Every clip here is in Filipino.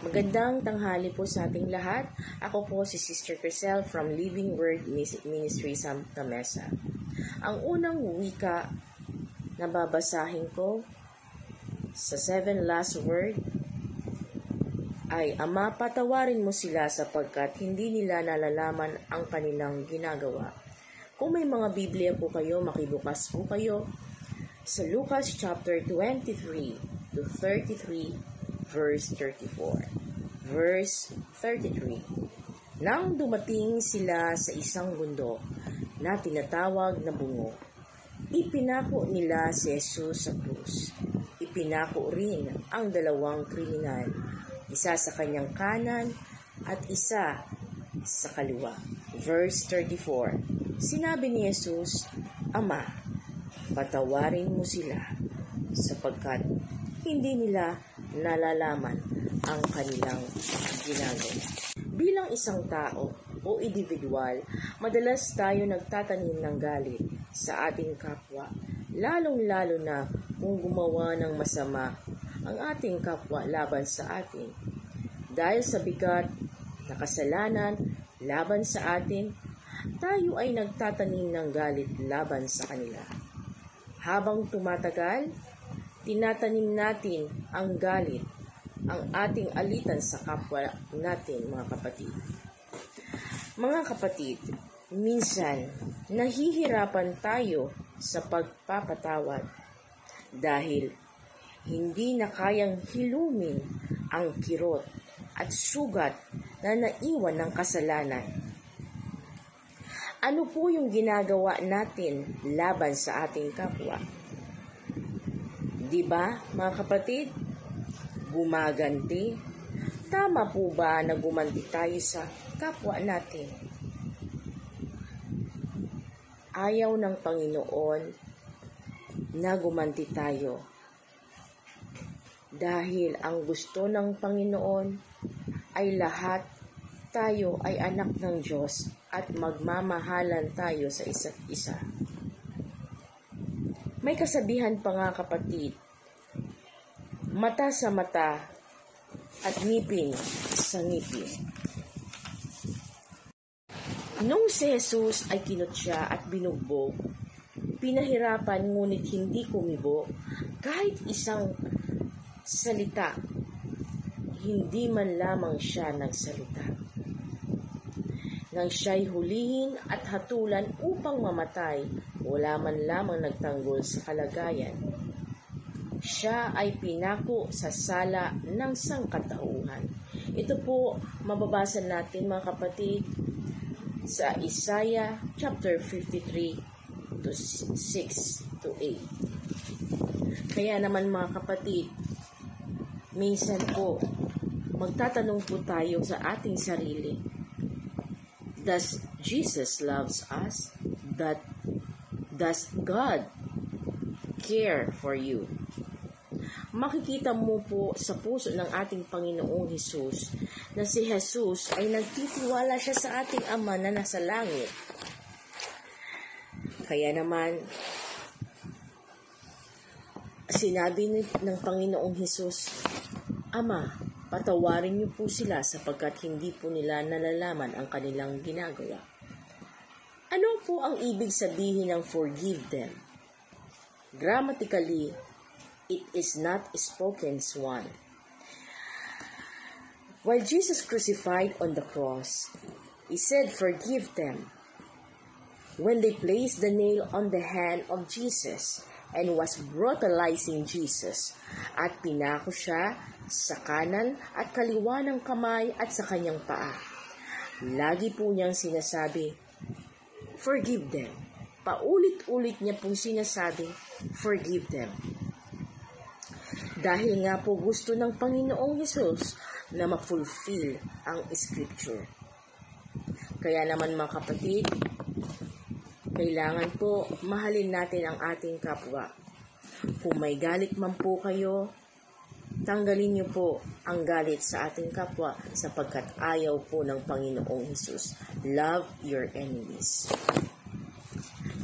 Magandang tanghali po sa ating lahat. Ako po si Sister Crisel from Living Word Ministry Santa Mesa. Ang unang wika na babasahin ko sa 7 last word ay, Ama, patawarin mo sila sapagkat hindi nila nalalaman ang kanilang ginagawa. Kung may mga Biblia po kayo, makibukas po kayo sa Lucas chapter 23 to 33 verse 34. Verse 33. Nang dumating sila sa isang bundok na tinatawag na bungo, ipinako nila si Jesus sa krus. Ipinako rin ang dalawang kriminal, isa sa kanyang kanan at isa sa kaliwa. Verse 34. Sinabi ni Jesus, Ama, patawarin mo sila sapagkat hindi nila nalalaman ang kanilang ginagawa. Bilang isang tao o individual, madalas tayo nagtatanim ng galit sa ating kapwa, lalong-lalo na kung gumawa ng masama ang ating kapwa laban sa atin. Dahil sa bigat na kasalanan laban sa atin, tayo ay nagtatanim ng galit laban sa kanila. Habang tumatagal, tinatanim natin ang galit, ang ating alitan sa kapwa natin, mga kapatid. Mga kapatid, minsan nahihirapan tayo sa pagpapatawad dahil hindi na kayang hilumin ang kirot at sugat na naiwan ng kasalanan. Ano po yung ginagawa natin laban sa ating kapwa? Diba, mga kapatid? Gumaganti. Tama po ba na gumanti tayo sa kapwa natin? Ayaw ng Panginoon na gumanti tayo. Dahil ang gusto ng Panginoon ay lahat tayo ay anak ng Diyos at magmamahalan tayo sa isa't isa. May kasabihan pa nga, kapatid, mata sa mata at ngipin sa ngipin. Nung si Jesus ay kinutya at binugbog, pinahirapan ngunit hindi kumibo, kahit isang salita, hindi man lamang siya nagsalita. Nang siya'y hulihin at hatulan upang mamatay, wala man lamang nagtanggol sa kalagayan. Siya ay pinako sa sala ng sangkatauhan. Ito po mababasa natin, mga kapatid, sa Isaiah chapter 53 to 6 to 8. Kaya naman, mga kapatid, minsan po magtatanong po tayo sa ating sarili, does Jesus loves us? Does God care for you? Makikita mo po sa puso ng ating Panginoong Hesus na si Jesus ay nagtitiwala siya sa ating Ama na nasa langit. Kaya naman, sinabi ng Panginoong Hesus, Ama, patawarin niyo po sila sapagkat hindi po nila nalalaman ang kanilang ginagawa. Ano po ang ibig sabihin ng forgive them? Grammatically, it is not a spoken one. While Jesus crucified on the cross, He said, forgive them. When they placed the nail on the hand of Jesus and was brutalizing Jesus, at pinako siya sa kanan at kaliwa ng kamay at sa kanyang paa, lagi po niyang sinasabi, forgive them. Paulit-ulit niya pong sinasabi, forgive them. Dahil nga po gusto ng Panginoong Hesus na ma-fulfill ang Scripture. Kaya naman, mga kapatid, kailangan po mahalin natin ang ating kapwa. Kung may galit man po kayo, tanggalin niyo po ang galit sa ating kapwa sapagkat ayaw po ng Panginoong Hesus. Love your enemies.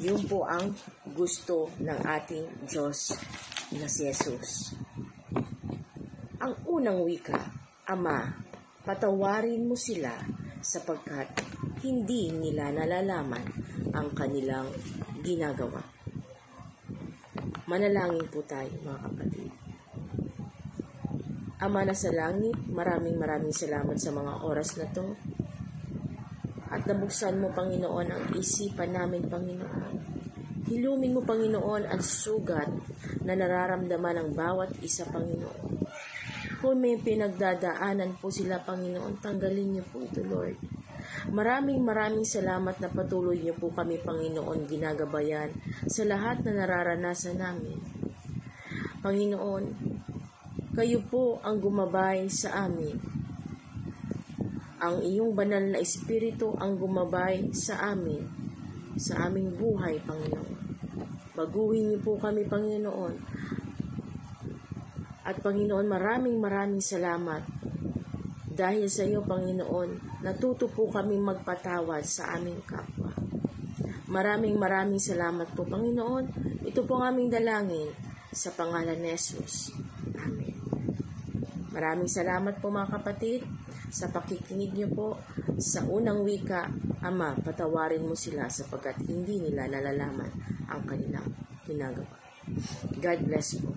Yun po ang gusto ng ating Diyos na si Jesus. Ang unang wika Ama, patawarin mo sila sapagkat hindi nila nalalaman ang kanilang ginagawa. Manalangin po tayo, mga kapatid. Ama na sa langit, maraming salamat sa mga oras na to. At nabuksan mo, Panginoon, ang isipan namin, Panginoon. Hilumin mo, Panginoon, ang sugat na nararamdaman ng bawat isa, Panginoon. Kung may pinagdadaanan po sila, Panginoon, tanggalin niyo po ito, Lord. Maraming salamat na patuloy niyo po kami, Panginoon, ginagabayan sa lahat na nararanasan namin. Panginoon, kayo po ang gumabay sa amin. Ang iyong banal na Espiritu ang gumabay sa amin, sa aming buhay, Panginoon. Baguhin niyo po kami, Panginoon. At Panginoon, maraming salamat. Dahil sa iyo, Panginoon, natuto po kami magpatawad sa aming kapwa. Maraming salamat po, Panginoon. Ito po ang aming dalangin sa pangalan ni Jesus. Amen. Maraming salamat po, mga kapatid, sa pakikinig niyo po sa unang wika. Ama, patawarin mo sila sapagkat hindi nila nalalaman ang kanilang ginagawa. God bless po.